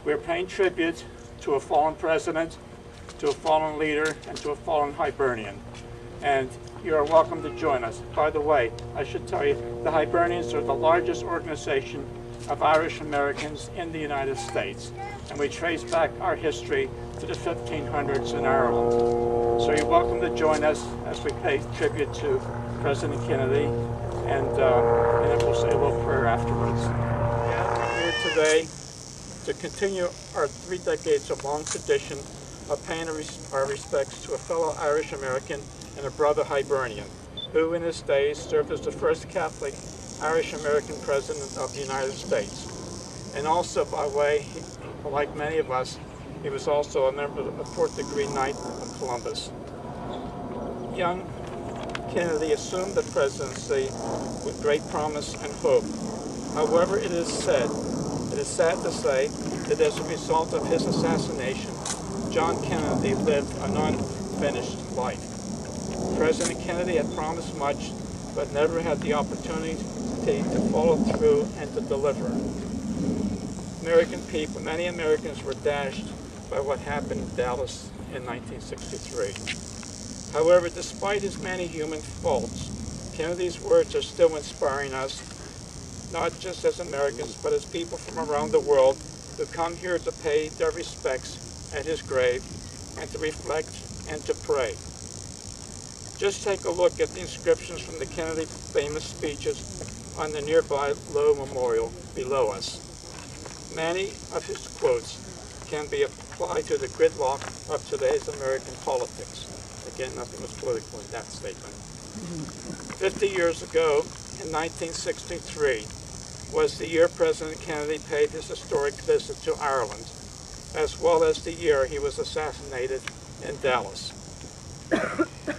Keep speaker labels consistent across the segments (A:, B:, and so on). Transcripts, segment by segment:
A: We're paying tribute to a fallen president, to a fallen leader, and to a fallen Hibernian. And you are welcome to join us. By the way, I should tell you, the Hibernians are the largest organization of Irish Americans in the United States. And we trace back our history to the 1500s in Ireland. So you're welcome to join us as we pay tribute to President Kennedy, and then we'll say a little prayer afterwards. I'm here today to continue our 3 decades of long tradition of paying our respects to a fellow Irish American and a brother Hibernian, who in his days served as the first Catholic Irish American president of the United States. And also, by way, like many of us, he was also a member of the 4th degree Knight of Columbus. Young Kennedy assumed the presidency with great promise and hope. However, it is sad to say that as a result of his assassination, John Kennedy lived an unfinished life. President Kennedy had promised much, but never had the opportunity to follow through and to deliver. Many Americans were dashed by what happened in Dallas in 1963. However, despite his many human faults, Kennedy's words are still inspiring us, not just as Americans, but as people from around the world who come here to pay their respects at his grave and to reflect and to pray. Just take a look at the inscriptions from the Kennedy famous speeches on the nearby Low Memorial below us. Many of his quotes can be applied to the gridlock of today's American politics. Again, nothing was political in that statement. 50 years ago, in 1963, was the year President Kennedy paid his historic visit to Ireland, as well as the year he was assassinated in Dallas.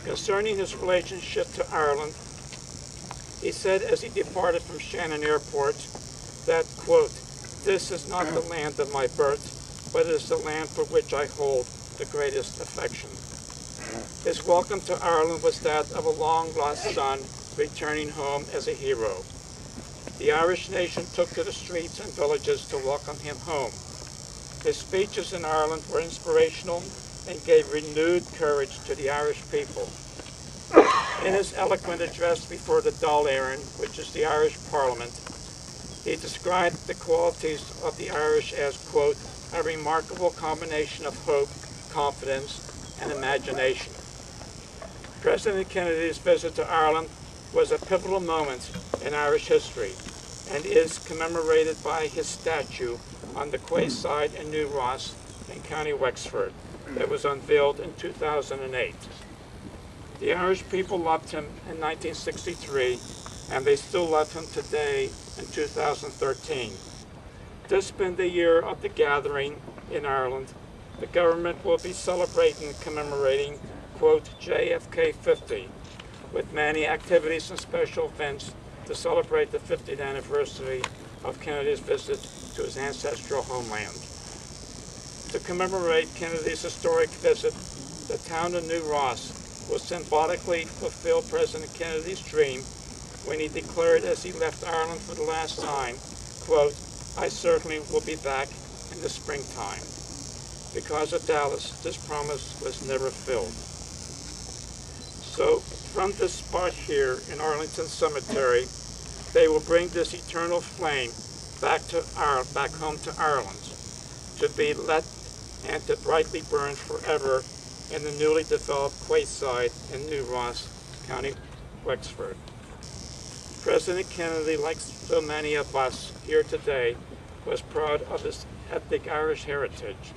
A: Concerning his relationship to Ireland, he said as he departed from Shannon Airport that, quote, "This is not the land of my birth, but it is the land for which I hold the greatest affection." His welcome to Ireland was that of a long-lost son returning home as a hero. The Irish nation took to the streets and villages to welcome him home. His speeches in Ireland were inspirational and gave renewed courage to the Irish people. In his eloquent address before the Dáil Éireann, which is the Irish Parliament, he described the qualities of the Irish as, quote, "a remarkable combination of hope, confidence, and imagination." President Kennedy's visit to Ireland was a pivotal moment in Irish history and is commemorated by his statue on the quayside in New Ross in County Wexford that was unveiled in 2008. The Irish people loved him in 1963, and they still love him today in 2013. This being the year of the gathering in Ireland, the government will be celebrating and commemorating, quote, JFK 50, with many activities and special events to celebrate the 50th anniversary of Kennedy's visit to his ancestral homeland. To commemorate Kennedy's historic visit, the town of New Ross will symbolically fulfill President Kennedy's dream when he declared as he left Ireland for the last time, quote, "I certainly will be back in the springtime." Because of Dallas, this promise was never filled. So from this spot here in Arlington Cemetery, they will bring this eternal flame back home to Ireland, to be lit and to brightly burn forever in the newly developed quayside in New Ross, County Wexford. President Kennedy, like so many of us here today, was proud of his ethnic Irish heritage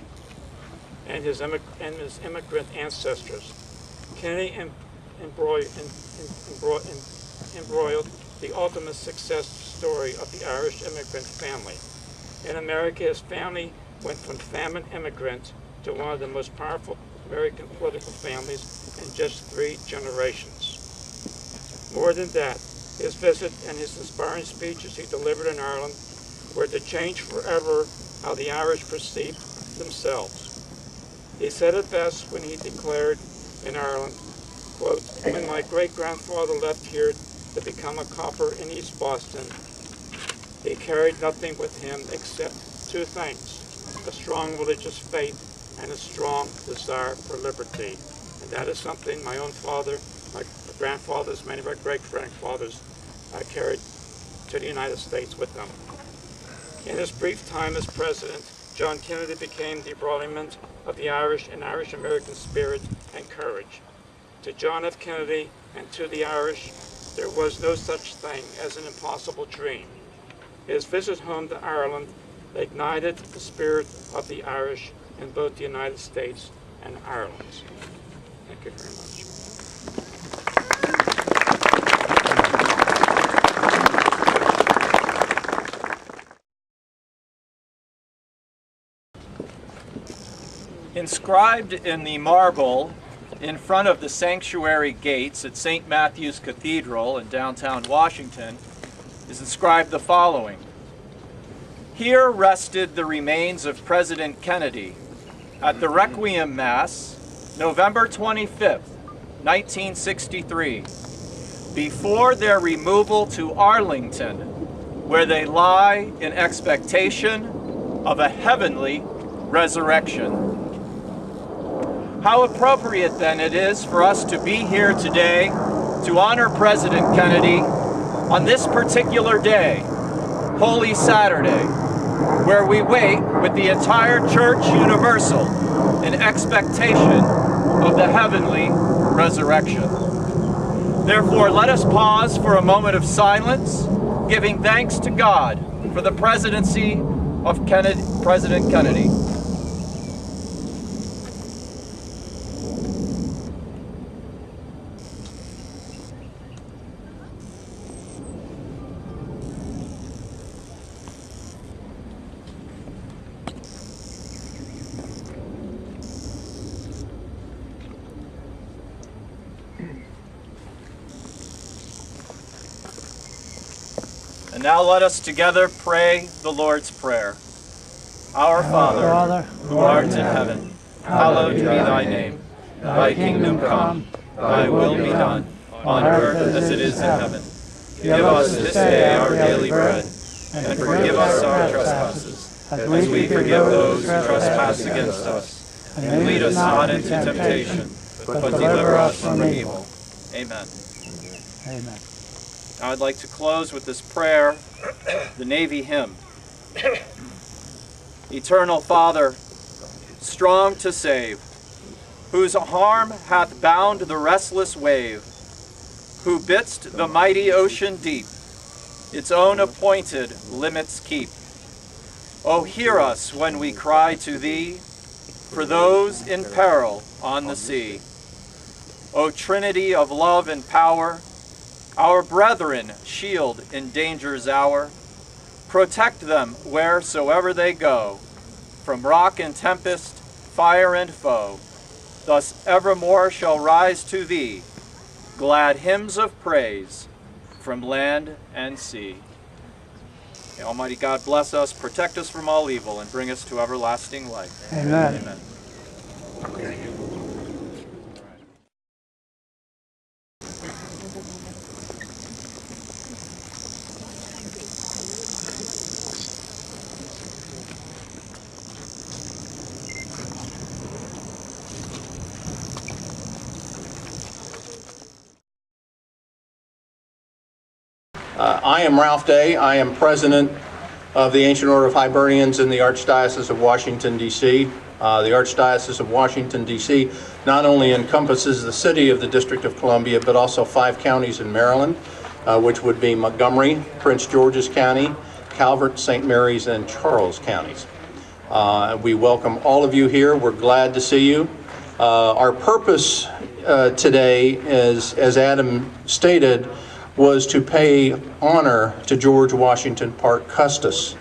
A: and his immigrant ancestors. Kennedy embroiled the ultimate success story of the Irish immigrant family. In America, his family went from famine immigrant to one of the most powerful American political families in just 3 generations. More than that, his visit and his inspiring speeches he delivered in Ireland were to change forever how the Irish perceived themselves. He said it best when he declared, in Ireland, quote, "When my great-grandfather left here to become a copper in East Boston, he carried nothing with him except two things, a strong religious faith and a strong desire for liberty." And that is something my own father, my grandfathers, many of my great-grandfathers carried to the United States with them. In his brief time as president, John Kennedy became the embodiment of the Irish and Irish-American spirit and courage. To John F. Kennedy and to the Irish, there was no such thing as an impossible dream. His visit home to Ireland ignited the spirit of the Irish in both the United States and Ireland. Thank you very much.
B: Inscribed in the marble in front of the sanctuary gates at St. Matthew's Cathedral in downtown Washington is inscribed the following: "Here rested the remains of President Kennedy at the Requiem Mass, November 25th, 1963, before their removal to Arlington, where they lie in expectation of a heavenly resurrection." How appropriate then it is for us to be here today to honor President Kennedy on this particular day, Holy Saturday, where we wait with the entire Church Universal in expectation of the heavenly resurrection. Therefore, let us pause for a moment of silence, giving thanks to God for the presidency of President Kennedy. And now let us together pray the Lord's Prayer. Our Father, who art in heaven, hallowed be thy name. Thy kingdom come, thy will be done, on earth as it is in heaven. Give us this day our daily bread, and forgive us our trespasses, as we forgive those who trespass against us. And lead us not into temptation, but deliver us from evil. Amen.
C: Amen.
B: Now I'd like to close with this prayer, the Navy hymn. Eternal Father, strong to save, whose arm hath bound the restless wave, who bidst the mighty ocean deep its own appointed limits keep. O hear us when we cry to Thee for those in peril on the sea. O Trinity of love and power, our brethren shield in danger's hour. Protect them wheresoever they go, from rock and tempest, fire and foe. Thus evermore shall rise to Thee glad hymns of praise from land and sea. May Almighty God bless us, protect us from all evil, and bring us to everlasting life.
C: Amen.
B: Amen.
D: I am Ralph Day. I am president of the Ancient Order of Hibernians in the Archdiocese of Washington, D.C. The Archdiocese of Washington, D.C. not only encompasses the city of the District of Columbia, but also 5 counties in Maryland, which would be Montgomery, Prince George's County, Calvert, St. Mary's, and Charles counties. We welcome all of you here. We're glad to see you. Our purpose today is, as Adam stated, was to pay honor to George Washington Parke Custis.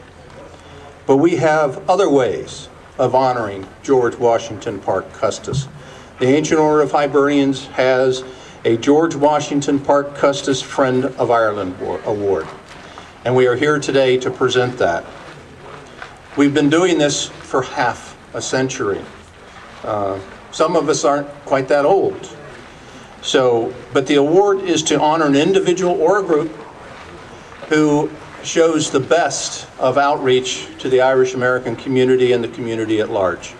D: But we have other ways of honoring George Washington Parke Custis. The Ancient Order of Hibernians has a George Washington Parke Custis Friend of Ireland Award, and we are here today to present that. We've been doing this for half a century. Some of us aren't quite that old. So, but the award is to honor an individual or a group who shows the best of outreach to the Irish American community and the community at large.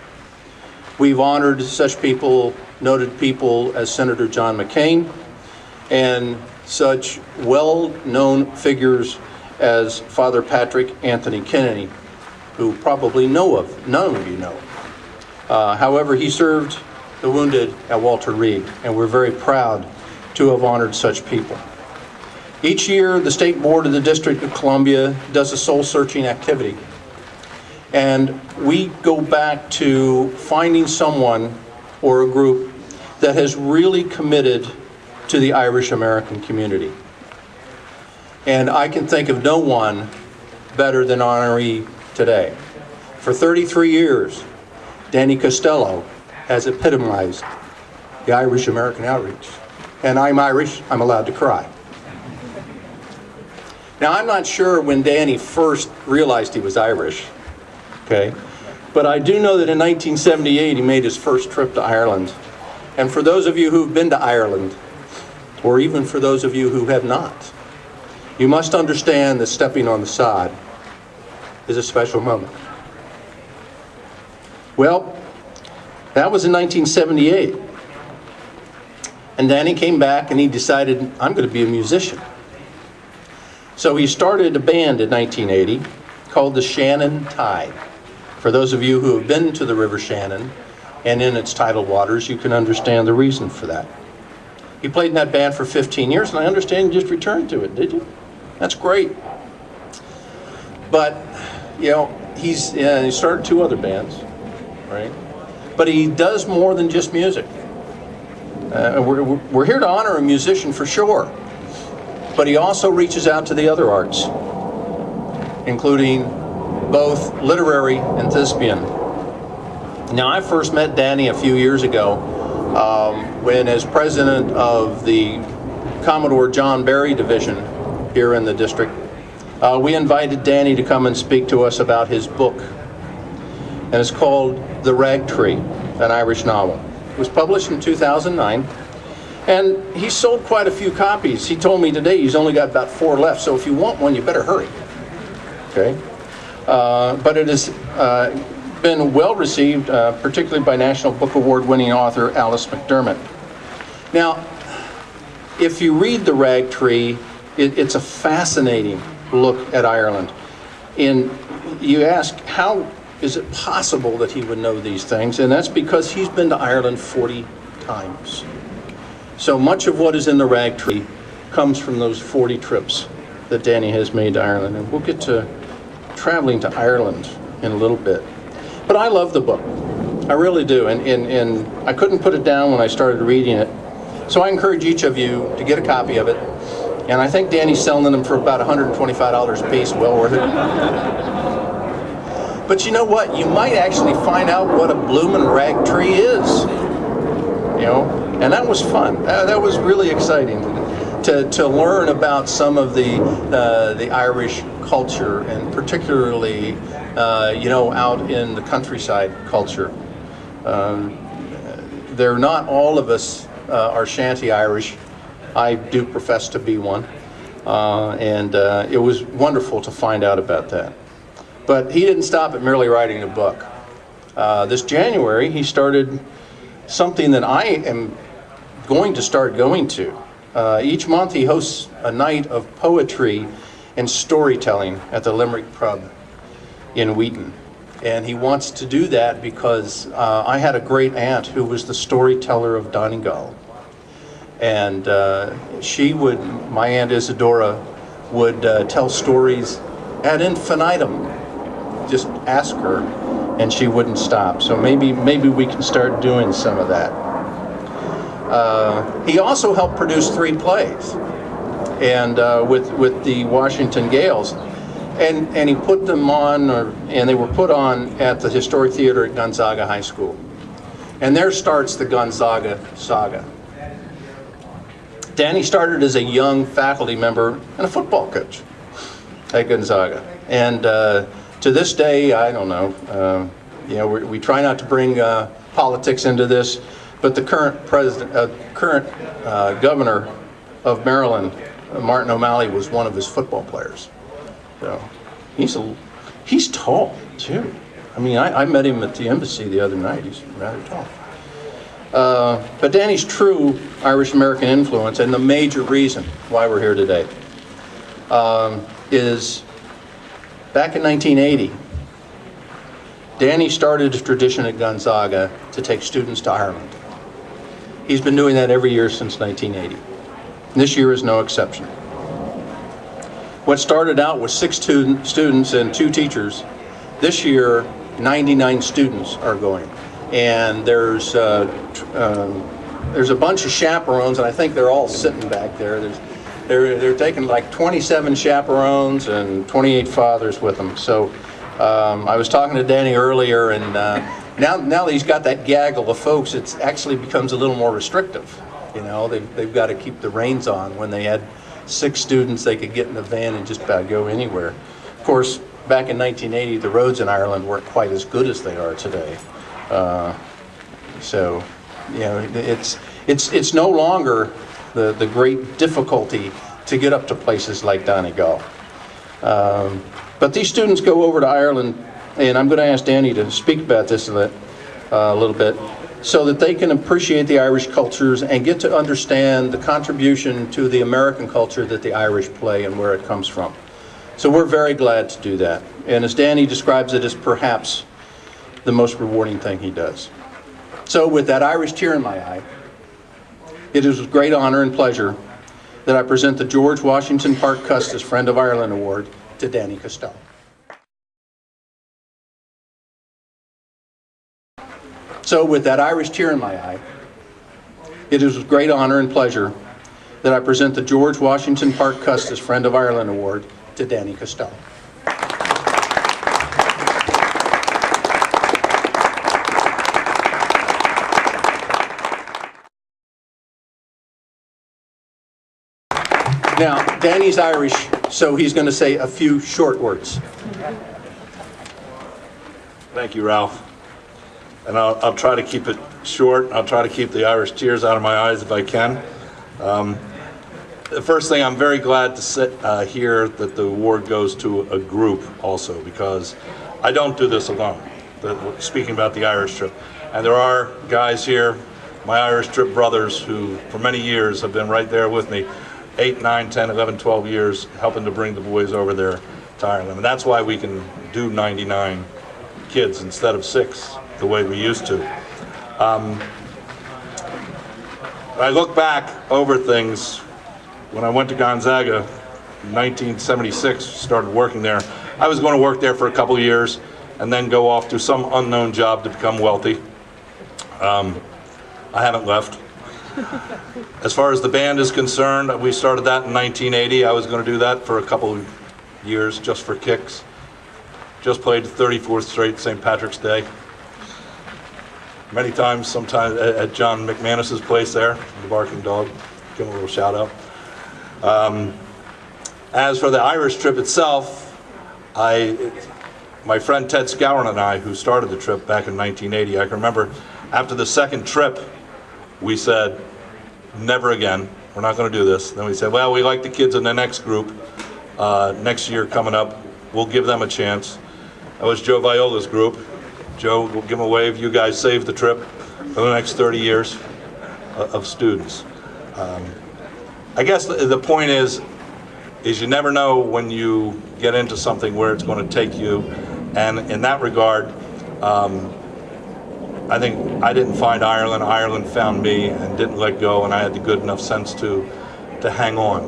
D: We've honored such people, noted people as Senator John McCain, and such well-known figures as Father Patrick Anthony Kennedy, who probably none of you know. However, he served the wounded at Walter Reed, and we're very proud to have honored such people. Each year, the State Board of the District of Columbia does a soul-searching activity, and we go back to finding someone or a group that has really committed to the Irish American community. And I can think of no one better than honoree today. For 33 years, Danny Costello has epitomized the Irish American outreach. And I'm Irish, I'm allowed to cry. Now, I'm not sure when Danny first realized he was Irish, okay? But I do know that in 1978 he made his first trip to Ireland. And for those of you who've been to Ireland, or even for those of you who have not, you must understand that stepping on the sod is a special moment. Well, that was in 1978. And Danny came back and he decided, I'm going to be a musician. So he started a band in 1980 called the Shannon Tide. For those of you who have been to the River Shannon and in its tidal waters, you can understand the reason for that. He played in that band for 15 years, and I understand you just returned to it, did you? That's great. But, you know, he started 2 other bands, right? But he does more than just music. We're here to honor a musician for sure, but he also reaches out to the other arts, including both literary and thespian. Now, I first met Danny a few years ago when, as president of the Commodore John Barry Division here in the district, we invited Danny to come and speak to us about his book. And it's called The Rag Tree, an Irish novel. It was published in 2009. And he sold quite a few copies. He told me today he's only got about 4 left, so if you want one, you better hurry. Okay? But it has been well received, particularly by National Book Award winning author Alice McDermott. Now, if you read The Rag Tree, it's a fascinating look at Ireland. And you ask, how is it possible that he would know these things? And that's because he's been to Ireland 40 times. So much of what is in The Rag Tree comes from those 40 trips that Danny has made to Ireland. And we'll get to traveling to Ireland in a little bit. But I love the book. I really do. And I couldn't put it down when I started reading it. So I encourage each of you to get a copy of it. And I think Danny's selling them for about $125 a piece. Well worth it. But you know what? You might actually find out what a bloomin' rag tree is. You know? And that was fun. That was really exciting to learn about some of the Irish culture, and particularly, you know, out in the countryside culture. They're not all of us are shanty Irish. I do profess to be one, and it was wonderful to find out about that. But he didn't stop at merely writing a book. This January, he started something that I am going to start going to. Each month he hosts a night of poetry and storytelling at the Limerick Pub in Wheaton. And he wants to do that because I had a great aunt who was the storyteller of Donegal. And my Aunt Isadora would tell stories ad infinitum. Just ask her and she wouldn't stop. So maybe we can start doing some of that. He also helped produce 3 plays, and with the Washington Gales, and he put them on, and they were put on at the Historic Theater at Gonzaga High School. And there starts the Gonzaga saga. Danny started as a young faculty member and a football coach at Gonzaga, and to this day, I don't know. You know, we try not to bring politics into this, but the current governor of Maryland, Martin O'Malley, was one of his football players. So he's tall too. I mean, I met him at the embassy the other night. He's rather tall. But Danny's true Irish-American influence, and the major reason why we're here today, is back in 1980, Danny started a tradition at Gonzaga to take students to Ireland. He's been doing that every year since 1980. This year is no exception. What started out with 6 students and 2 teachers, this year 99 students are going. And there's a bunch of chaperones, and I think they're all sitting back there. They're taking like 27 chaperones and 28 fathers with them. So I was talking to Danny earlier, and now that he's got that gaggle of folks, it actually becomes a little more restrictive. You know, they've got to keep the reins on. When they had 6 students, they could get in the van and just about go anywhere. Of course, back in 1980, the roads in Ireland weren't quite as good as they are today. So, you know, it's no longer the great difficulty to get up to places like Donegal. But these students go over to Ireland, and I'm going to ask Danny to speak about this a little bit, so that they can appreciate the Irish cultures and get to understand the contribution to the American culture that the Irish play and where it comes from. So we're very glad to do that. And as Danny describes it, as perhaps the most rewarding thing he does. So with that Irish tear in my eye, it is with great honor and pleasure that I present the George Washington Parke Custis Friend of Ireland Award to Danny Costello. So with that Irish tear in my eye, it is with great honor and pleasure that I present the George Washington Parke Custis Friend of Ireland Award to Danny Costello. Now, Danny's Irish, so he's going to say a few short words.
C: Thank you, Ralph. And I'll try to keep it short. I'll try to keep the Irish tears out of my eyes if I can. The first thing, I'm very glad to sit here that the award goes to a group also, because I don't do this alone, speaking about the Irish trip. And there are guys here, my Irish trip brothers, who for many years have been right there with me, 8, 9, 10, 11, 12 years, helping to bring the boys over there to Ireland. And that's why we can do 99 kids instead of 6, the way we used to. I look back over things. When I went to Gonzaga in 1976, started working there, I was going to work there for a couple of years and then go off to some unknown job to become wealthy. I haven't left. As far as the band is concerned, we started that in 1980. I was going to do that for a couple of years just for kicks. Just played 34th straight St. Patrick's Day. Many times, sometimes at John McManus's place there, the Barking Dog. Give him a little shout out. As for the Irish trip itself, my friend Ted Scourin and I, who started the trip back in 1980, I can remember after the second trip, we said, never again, we're not going to do this. Then we said, well, we like the kids in the next group. Next year coming up, we'll give them a chance. That was Joe Viola's group. Joe, we'll give him a wave. You guys saved the trip for the next 30 years of students. I guess the point is you never know when you get into something where it's going to take you. And in that regard, I think I didn't find Ireland. Ireland found me and didn't let go, and I had the good enough sense to hang on.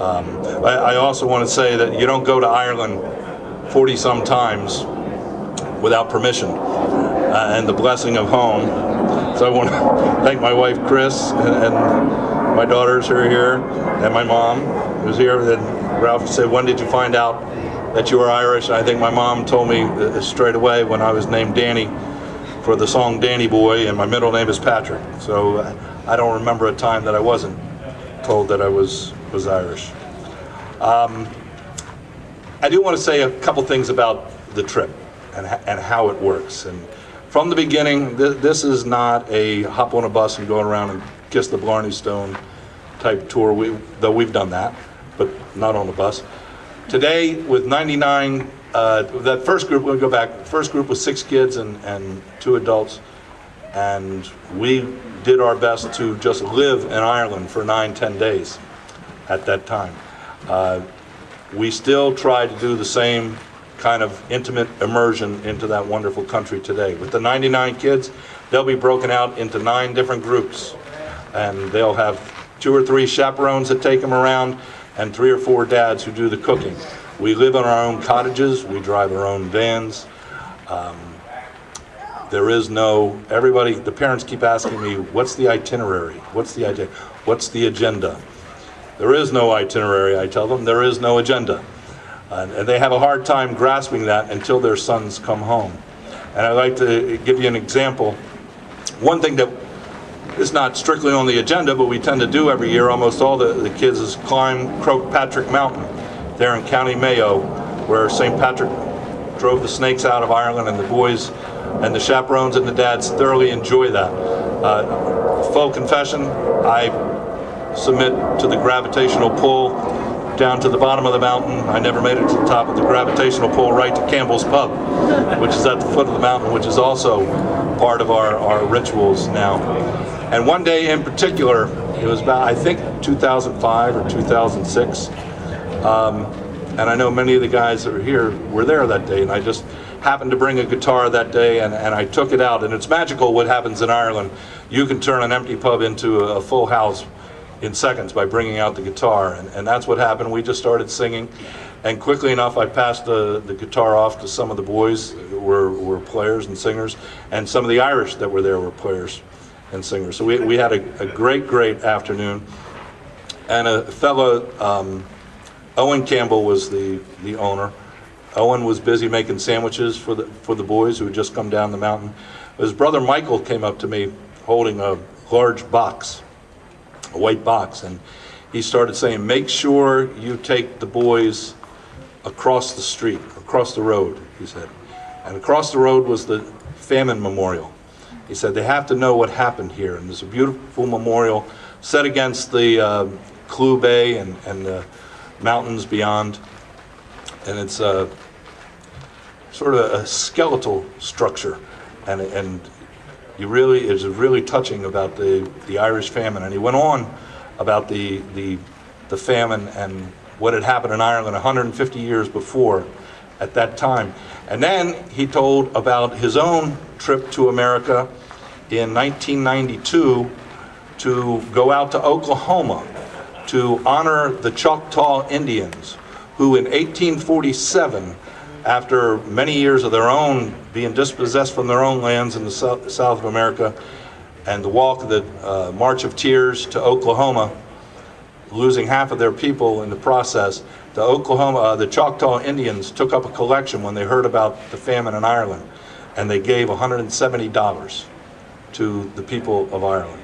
C: I also want to say that you don't go to Ireland 40-some times without permission and the blessing of home. So I want to thank my wife, Chris, and my daughters who are here, and my mom who's here. And Ralph said, when did you find out that you were Irish? And I think my mom told me straight away when I was named Danny for the song Danny Boy, and my middle name is Patrick. So I don't remember a time that I wasn't told that I was Irish. I do want to say a couple things about the trip and how it works. And from the beginning, this is not a hop on a bus and go around and kiss the Blarney Stone type tour, though we've done that, but not on the bus. Today, with 99, that first group, we'll go back, first group was 6 kids and 2 adults, and we did our best to just live in Ireland for 9-10 days at that time. We still try to do the same kind of intimate immersion into that wonderful country today. With the 99 kids, they'll be broken out into 9 different groups, and they'll have 2 or 3 chaperones that take them around and 3 or 4 dads who do the cooking. We live in our own cottages, we drive our own vans. There is no, everybody, the parents keep asking me, what's the itinerary? What's the agenda? There is no itinerary, I tell them. There is no agenda. And they have a hard time grasping that until their sons come home. And I'd like to give you an example. One thing that is not strictly on the agenda, but we tend to do every year, almost all the kids, is climb Croagh Patrick Mountain there in County Mayo, where St. Patrick drove the snakes out of Ireland, and the boys and the chaperones and the dads thoroughly enjoy that. Full confession, I submit to the gravitational pull down to the bottom of the mountain. I never made it to the top of the gravitational pull right to Campbell's Pub, which is at the foot of the mountain, which is also part of our rituals now. And one day in particular, it was about, I think, 2005 or 2006, and I know many of the guys that are here were there that day, and I just happened to bring a guitar that day, and I took it out, and it's magical what happens in Ireland. You can turn an empty pub into a full house in seconds by bringing out the guitar, and that's what happened. We just started singing, and quickly enough I passed the guitar off to some of the boys who were players and singers, and some of the Irish that were there were players and singers. So we had a great afternoon, and a fellow, Owen Campbell was the owner. Owen was busy making sandwiches for the boys who had just come down the mountain. His brother Michael came up to me holding a large box, a white box, and he started saying, make sure you take the boys across the street, across the road, he said. And across the road was the famine memorial. He said, they have to know what happened here, and there's a beautiful memorial set against the Clew Bay and the mountains beyond, and it's sort of a skeletal structure, and it's really touching about the Irish famine. And he went on about the famine and what had happened in Ireland 150 years before at that time. And then he told about his own trip to America in 1992 to go out to Oklahoma to honor the Choctaw Indians, who in 1847, after many years of their own being dispossessed from their own lands in the south of America, and the walk of the March of Tears to Oklahoma, losing half of their people in the process, the Choctaw Indians took up a collection when they heard about the famine in Ireland, and they gave $170 to the people of Ireland,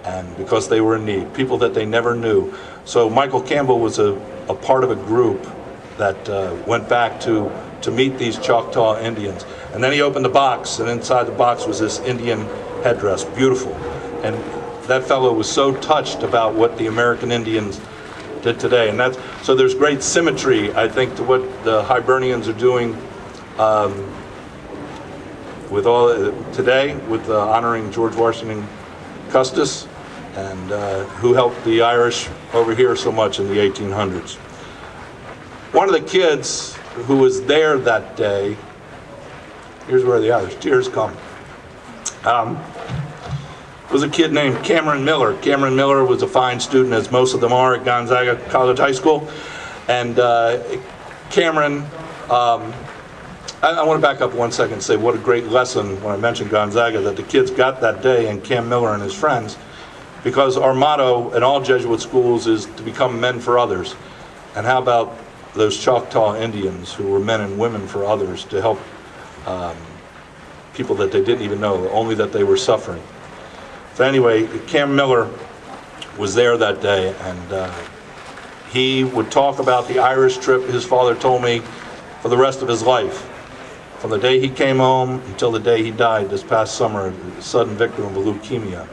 C: and because they were in need, people that they never knew. So Michael Campbell was a part of a group that went back to meet these Choctaw Indians. And then he opened the box, and inside the box was this Indian headdress, beautiful. And that fellow was so touched about what the American Indians did today. And so there's great symmetry, I think, to what the Hibernians are doing with today, with honoring George Washington Custis, and who helped the Irish over here so much in the 1800s. One of the kids who was there that day, here's where the Irish tears come, was a kid named Cameron Miller. Cameron Miller was a fine student, as most of them are, at Gonzaga College High School. And Cameron, I want to back up 1 second and say what a great lesson when I mentioned Gonzaga that the kids got that day, and Cam Miller and his friends, because our motto in all Jesuit schools is to become men for others. And how about those Choctaw Indians who were men and women for others, to help people that they didn't even know, only that they were suffering. So anyway, Cam Miller was there that day, and he would talk about the Irish trip, his father told me, for the rest of his life. from the day he came home until the day he died this past summer, a sudden victim of leukemia.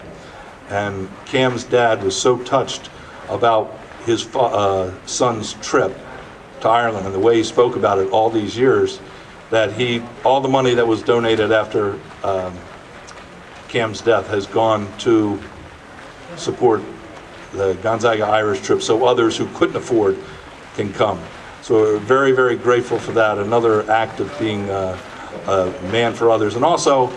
C: And Cam's dad was so touched about his son's trip to Ireland and the way he spoke about it all these years, that all the money that was donated after Cam's death has gone to support the Gonzaga Irish trip so others who couldn't afford can come. So we're very, very grateful for that. Another act of being a man for others. And also,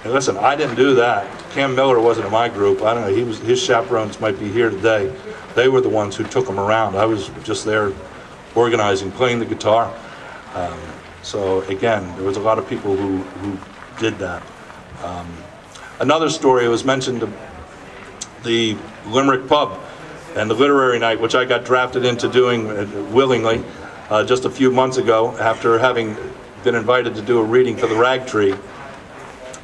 C: and listen, I didn't do that. Cam Miller wasn't in my group. I don't know, his chaperones might be here today. They were the ones who took him around. I was just there organizing, playing the guitar. So again, there was a lot of people who did that. Another story was mentioned, the Limerick Pub and the literary night, which I got drafted into doing willingly just a few months ago after having been invited to do a reading for the Rag Tree.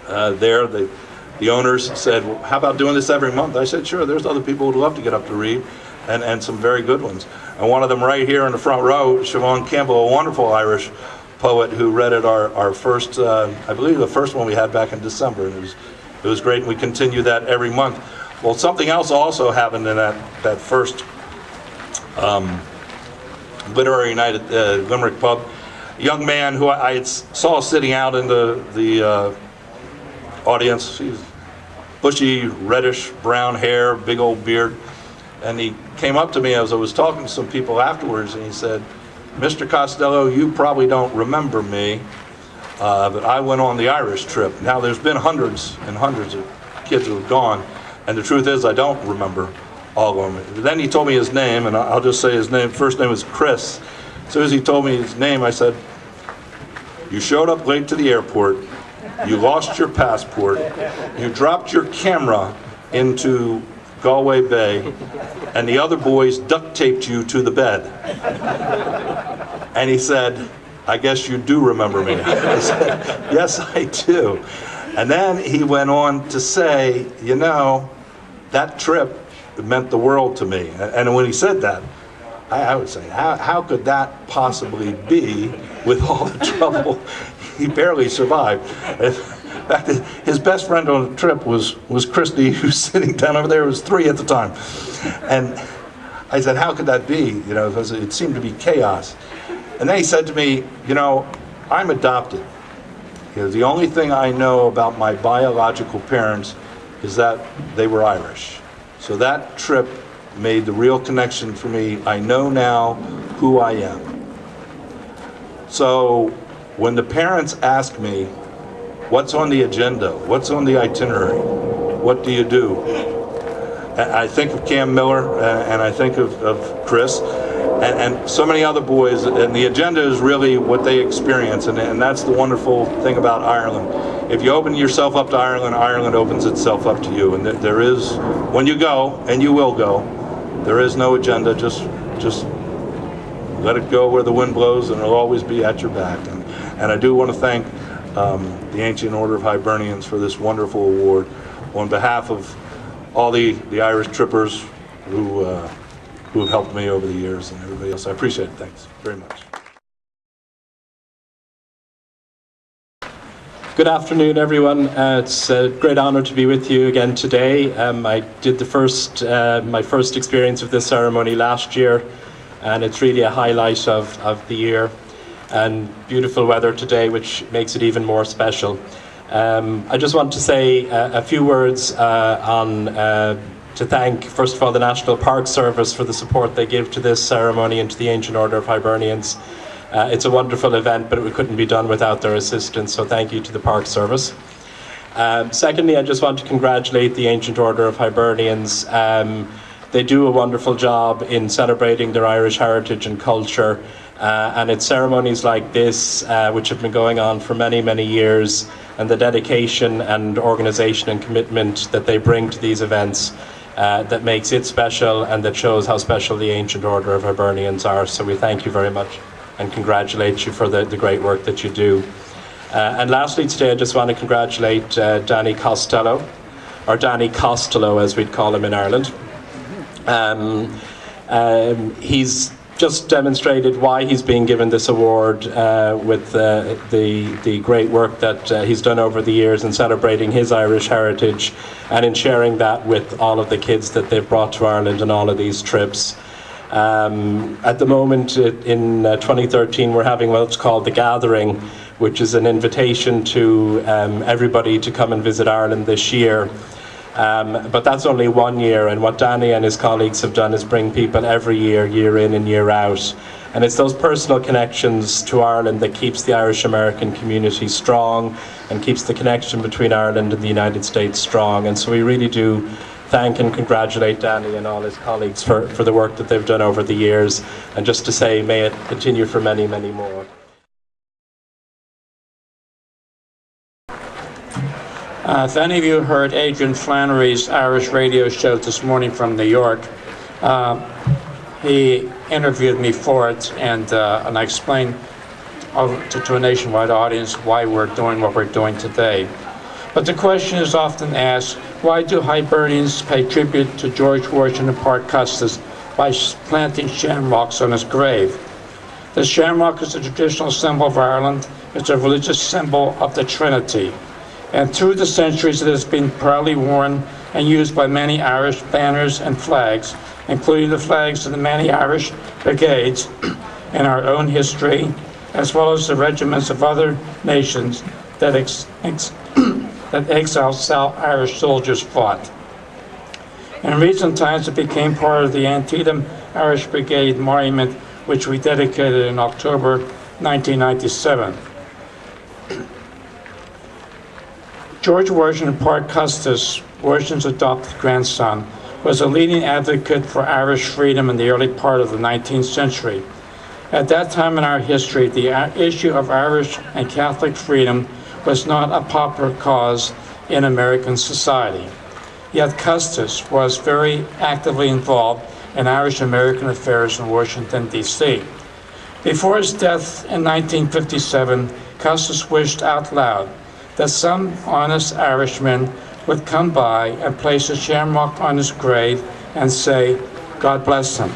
C: There, the owners said, well, how about doing this every month? I said, sure, there's other people who'd love to get up to read, and some very good ones. And one of them right here in the front row, Siobhan Campbell, a wonderful Irish poet who read at our first, I believe the first one we had back in December, and it was great, and we continue that every month. Well, something else also happened in that first literary night at the Limerick Pub. A young man who I saw sitting out in the audience. He was bushy, reddish brown hair, big old beard. And he came up to me as I was talking to some people afterwards, and he said, Mr. Costello, you probably don't remember me, but I went on the Irish trip. Now, there's been hundreds and hundreds of kids who have gone, and the truth is I don't remember all of them. Then he told me his name, and I'll just say his name. First name was Chris. As soon as he told me his name, I said, you showed up late to the airport, you lost your passport, you dropped your camera into Galway Bay, and the other boys duct taped you to the bed. And he said, I guess you do remember me. I said, yes, I do. And then he went on to say, you know, that trip meant the world to me. And when he said that, I would say, how could that possibly be with all the trouble? He barely survived. In fact, his best friend on the trip was Christy, who's sitting down over there. It was 3 at the time. And I said, how could that be? You know, because it seemed to be chaos. And then he said to me, you know, I'm adopted. You know, the only thing I know about my biological parents is that they were Irish. So that trip made the real connection for me. I know now who I am. So when the parents ask me, what's on the agenda? What's on the itinerary? What do you do? I think of Cam Miller, and I think of Chris, and so many other boys, and the agenda is really what they experience, and that's the wonderful thing about Ireland. If you open yourself up to Ireland, Ireland opens itself up to you, and there is, when you go, and you will go, there is no agenda, just let it go where the wind blows, and it'll always be at your back. And I do want to thank the Ancient Order of Hibernians for this wonderful award on behalf of all the Irish trippers who have helped me over the years, and everybody else. I appreciate it. Thanks very much.
E: Good afternoon, everyone. It's a great honor to be with you again today. I did my first experience of this ceremony last year, and it's really a highlight of the year. And beautiful weather today, which makes it even more special. I just want to say a few words to thank, first of all, the National Park Service for the support they give to this ceremony and to the Ancient Order of Hibernians. It's a wonderful event, but it couldn't be done without their assistance, so thank you to the Park Service. Secondly, I just want to congratulate the Ancient Order of Hibernians. They do a wonderful job in celebrating their Irish heritage and culture, and it's ceremonies like this, which have been going on for many, many years, and the dedication and organisation and commitment that they bring to these events that makes it special, and that shows how special the Ancient Order of Hibernians are. So we thank you very much and congratulate you for the great work that you do. And lastly today, I just want to congratulate Danny Costello, or Danny Costello as we'd call him in Ireland. He's just demonstrated why he's being given this award with the great work that he's done over the years in celebrating his Irish heritage and in sharing that with all of the kids that they've brought to Ireland on all of these trips. At the moment, in 2013, we're having what's called The Gathering, which is an invitation to everybody to come and visit Ireland this year. But that's only 1 year, and what Danny and his colleagues have done is bring people every year, year in and year out. And it's those personal connections to Ireland that keeps the Irish-American community strong and keeps the connection between Ireland and the United States strong. And so we really do thank and congratulate Danny and all his colleagues for the work that they've done over the years. And just to say, may it continue for many, many more.
F: If any of you heard Adrian Flannery's Irish radio show this morning from New York, he interviewed me for it, and I explained to a nationwide audience why we're doing what we're doing today. But the question is often asked, why do Hibernians pay tribute to George Washington Parke Custis by planting shamrocks on his grave? The shamrock is a traditional symbol of Ireland. It's a religious symbol of the Trinity. And through the centuries, it has been proudly worn and used by many Irish banners and flags, including the flags of the many Irish brigades in our own history, as well as the regiments of other nations that exiled South Irish soldiers fought. In recent times, it became part of the Antietam Irish Brigade monument, which we dedicated in October 1997. George Washington Parke Custis, Washington's adopted grandson, was a leading advocate for Irish freedom in the early part of the 19th century. At that time in our history, the issue of Irish and Catholic freedom was not a popular cause in American society. Yet Custis was very actively involved in Irish-American affairs in Washington, D.C. Before his death in 1957, Custis wished out loud that some honest Irishman would come by and place a shamrock on his grave and say, God bless him.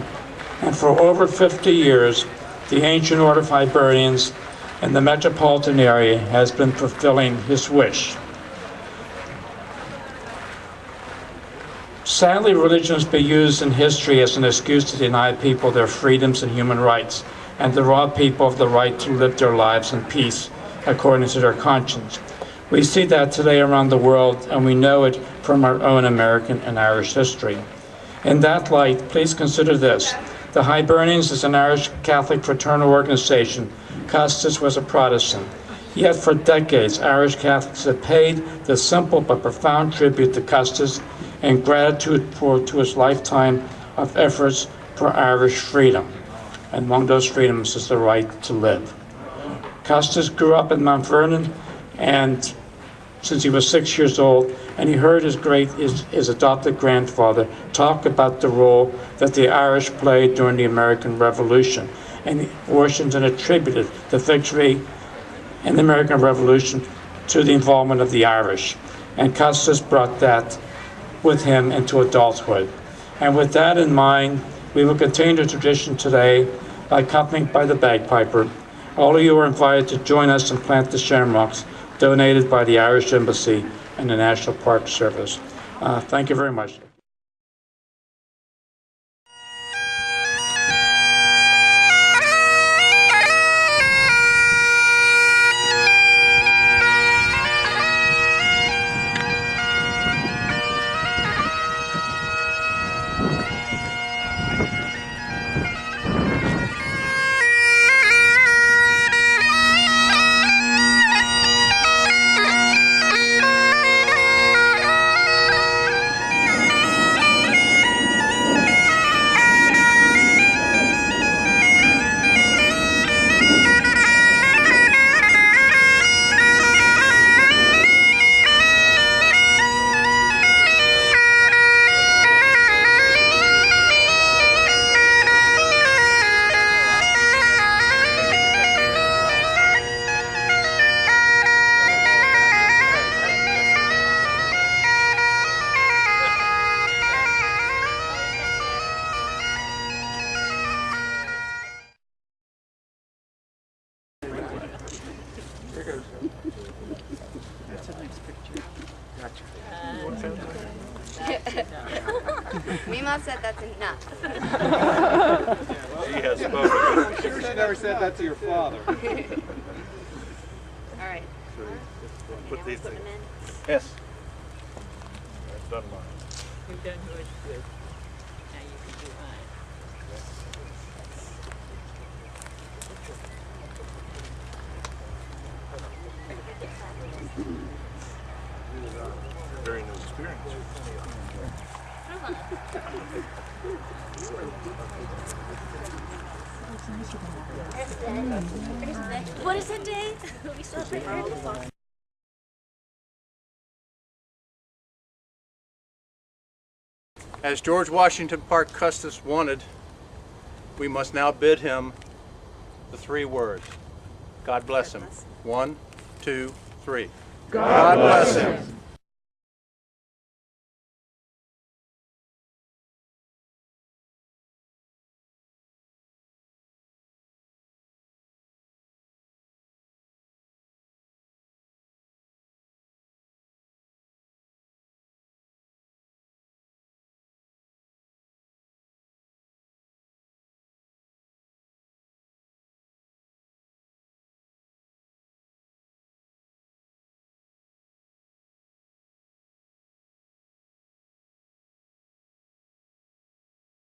F: And for over 50 years, the Ancient Order of Hibernians in the metropolitan area has been fulfilling his wish. Sadly, religion has been used in history as an excuse to deny people their freedoms and human rights, and to rob people of the right to live their lives in peace according to their conscience. We see that today around the world, and we know it from our own American and Irish history. In that light, please consider this. The Hibernians is an Irish Catholic fraternal organization. Custis was a Protestant. Yet for decades, Irish Catholics have paid the simple but profound tribute to Custis in gratitude to his lifetime of efforts for Irish freedom. And among those freedoms is the right to live. Custis grew up in Mount Vernon, and since he was 6 years old, and he heard his adopted grandfather talk about the role that the Irish played during the American Revolution. And Washington attributed the victory in the American Revolution to the involvement of the Irish. And Custis brought that with him into adulthood. And with that in mind, we will continue the tradition today, accompanied by the bagpiper. All of you are invited to join us and plant the shamrocks donated by the Irish Embassy and the National Park Service. Thank you very much.
G: Mima said that's enough.
C: She has spoken.
H: I'm sure she never said that to your father.
G: All right.
C: Put these
G: Put
C: things.
G: them in.
B: Yes.
C: I've done mine.
I: You've done yours good. Now you can do mine.
C: Very new experience.
G: What is it, Dave? We celebrate all the fun.
D: As George Washington Parke Custis wanted, we must now bid him the 3 words. God bless him. 1, 2, 3. God bless him.